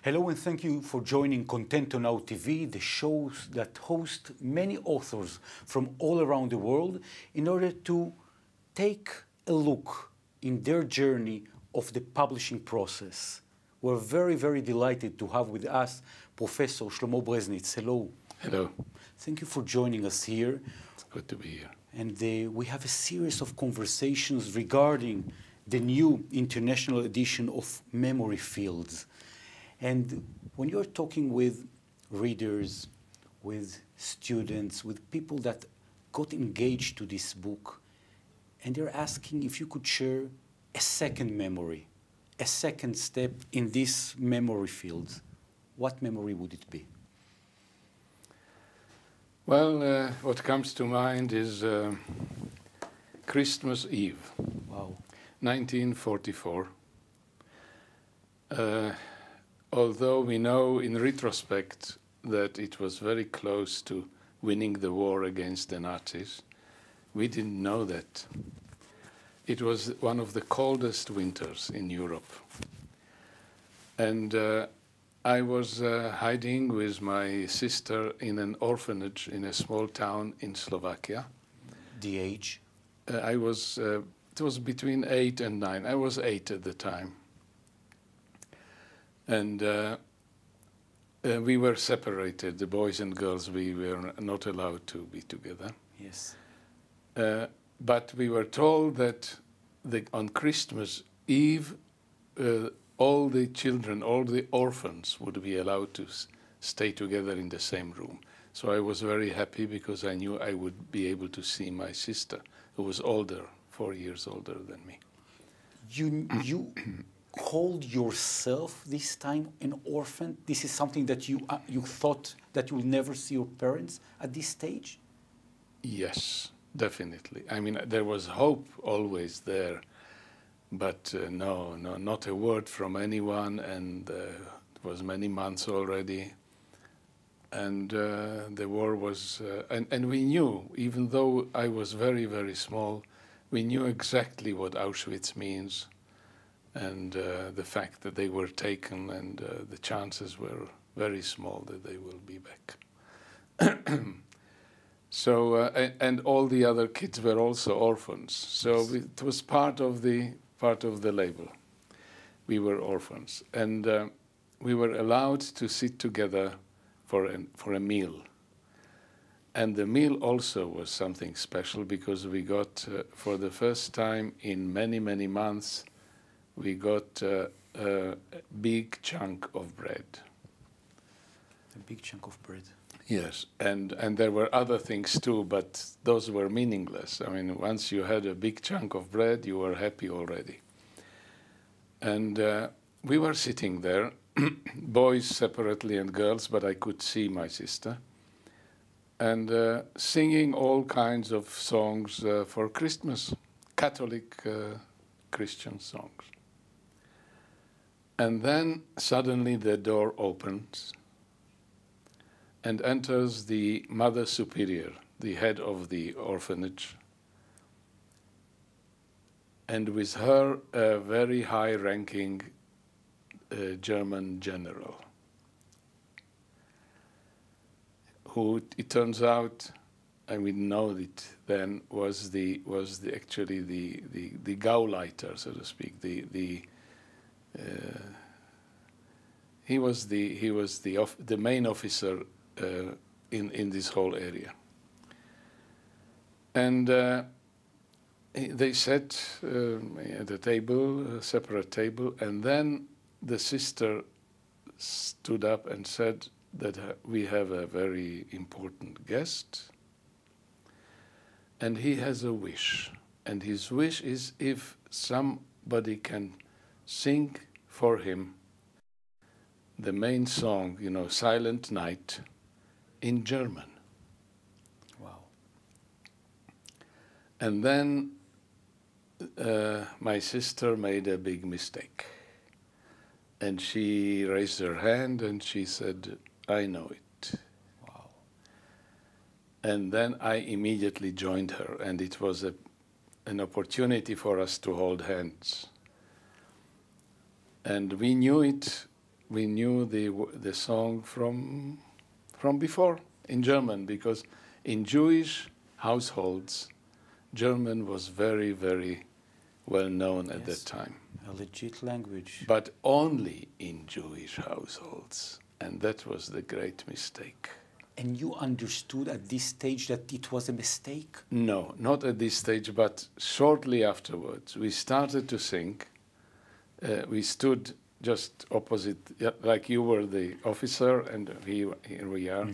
Hello and thank you for joining Contento Now TV, the shows that host many authors from all around the world in order to take a look in their journey of the publishing process. We're very, very delighted to have with us Professor Shlomo Breznitz. Hello. Hello. Thank you for joining us here. It's good to be here. And we have a series of conversations regarding the new international edition of Memory Fields. And when you're talking with readers, with students, with people that got engaged to this book, and they're asking if you could share a second memory, a second step in this memory field, what memory would it be? Well, what comes to mind is Christmas Eve, Wow. 1944. Although we know in retrospect that it was very close to winning the war against the Nazis, we didn't know that. It was one of the coldest winters in Europe. And I was hiding with my sister in an orphanage in a small town in Slovakia. The age? It was between 8 and 9. I was 8 at the time. And we were separated, the boys and girls. We were not allowed to be together. Yes. But we were told that on Christmas Eve, all the children, all the orphans would be allowed to stay together in the same room. So I was very happy because I knew I would be able to see my sister, who was older, 4 years older than me. You called yourself this time an orphan? This is something that you thought that you will never see your parents at this stage? Yes, definitely. I mean, there was hope always there, but no, not a word from anyone, and it was many months already. And the war was, and we knew, even though I was very, very small, we knew exactly what Auschwitz means. And the fact that they were taken, and the chances were very small that they will be back. So, and all the other kids were also orphans. So it was part of the label. We were orphans, and we were allowed to sit together for a meal. And the meal also was something special because we got, for the first time in many, many months, we got a big chunk of bread. A big chunk of bread. Yes, and there were other things too, but those were meaningless. I mean, once you had a big chunk of bread, you were happy already. And we were sitting there, boys separately and girls, but I could see my sister, and singing all kinds of songs for Christmas, Catholic Christian songs. And then suddenly the door opens and enters the Mother Superior, the head of the orphanage, and with her a very high-ranking German general, who it turns out, and we know it then, was actually the Gauleiter, so to speak, he was the main officer in this whole area, and they sat at a table, a separate table, and then the sister stood up and said that we have a very important guest, and he has a wish, and his wish is if somebody can sing for him the main song, you know, Silent Night, in German. Wow. And then my sister made a big mistake. And she raised her hand and she said, I know it. Wow. And then I immediately joined her, and it was an opportunity for us to hold hands. And we knew it we knew the song from before in German, because in Jewish households, German was very, very well known at that time. A legit language. But only in Jewish households, and that was the great mistake. And you understood at this stage that it was a mistake? No, not at this stage, but shortly afterwards. We started to sing. We stood just opposite, like you were the officer, and here we are,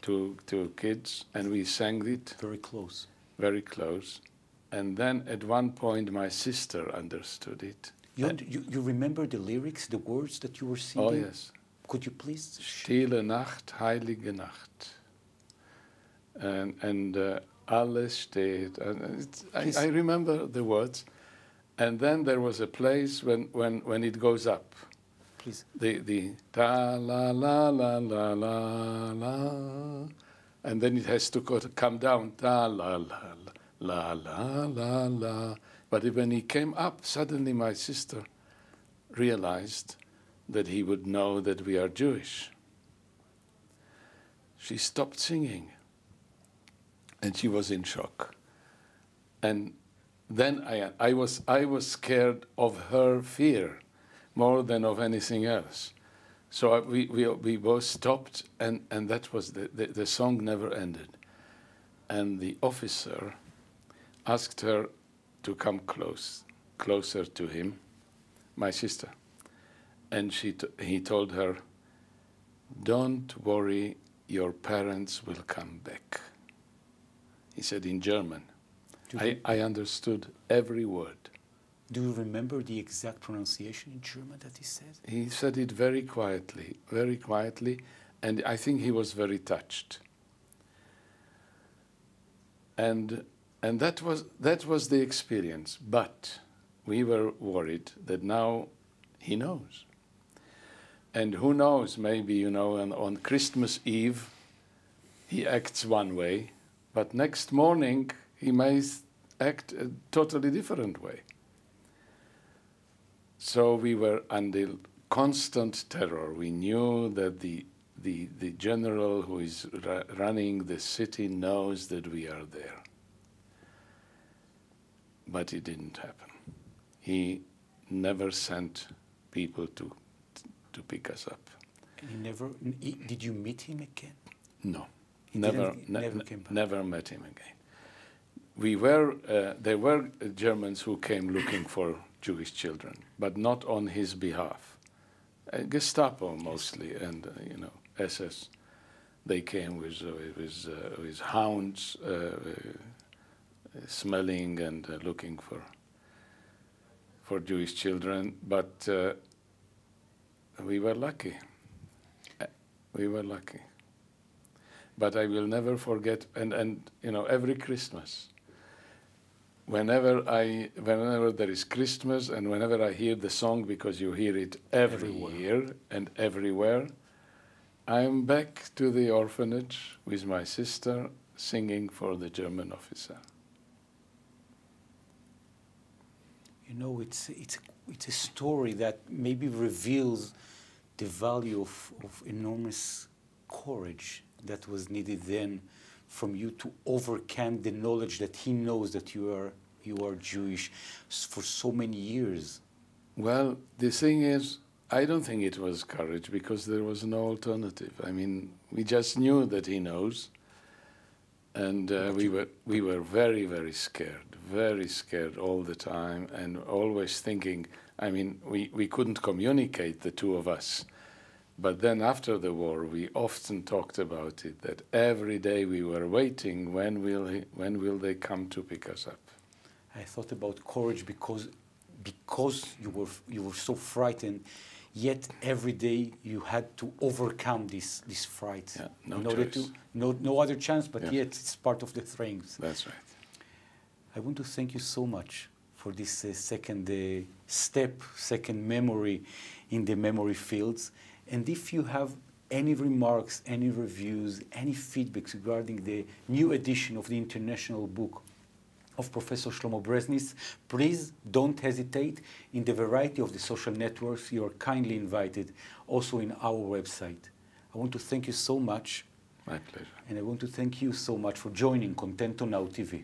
two kids, and we sang it. Very close. Very close. And then at one point my sister understood it. You remember the lyrics, the words that you were singing? Oh, yes. Could you please? Stille Nacht, heilige Nacht. And alles steht. I remember the words. And then there was a place when it goes up. Please. The ta la la la la la la. And then it has to come down. Ta la la la la la la. But when he came up, suddenly my sister realized that he would know that we are Jewish. She stopped singing, and she was in shock. And then I was scared of her fear more than of anything else. So we both stopped, and that was the song never ended. And the officer asked her to come closer to him, my sister. And he told her, "Don't worry, your parents will come back." He said in German. I understood every word. Do you remember the exact pronunciation in German that he said? He said it very quietly, and I think he was very touched. And that was the experience. But we were worried that now he knows. And who knows, maybe, on Christmas Eve, he acts one way, but next morning he may act a totally different way. So we were under constant terror. We knew that the general who is running the city knows that we are there. But it didn't happen. He never sent people to pick us up. And did you meet him again? No, Never came back. Never met him again. There were Germans who came looking for Jewish children, but not on his behalf. Gestapo mostly, and SS. They came with hounds, smelling and looking for Jewish children, but we were lucky. We were lucky. But I will never forget, and every Christmas, whenever there is Christmas, and whenever I hear the song, because you hear it every year and everywhere, I'm back to the orphanage with my sister singing for the German officer. It's a story that maybe reveals the value of enormous courage that was needed then from you to overcome the knowledge that he knows that you are Jewish for so many years. Well, the thing is, I don't think it was courage, because there was no alternative. I mean, we just knew that he knows, and we were very, very scared all the time, and always thinking. I mean, we couldn't communicate, the two of us. But then after the war, we often talked about it, that every day we were waiting, when will they come to pick us up? I thought about courage because you were so frightened, yet every day you had to overcome this fright. Yeah, no other chance, but yet it's part of the things. That's right. I want to thank you so much for this second step, second memory in the memory fields. And if you have any remarks, any reviews, any feedbacks regarding the new edition of the International Book of Professor Shlomo Breznitz. Please don't hesitate. In the variety of the social networks, you are kindly invited, also in our website. I want to thank you so much. My pleasure. And I want to thank you so much for joining Contento Now TV.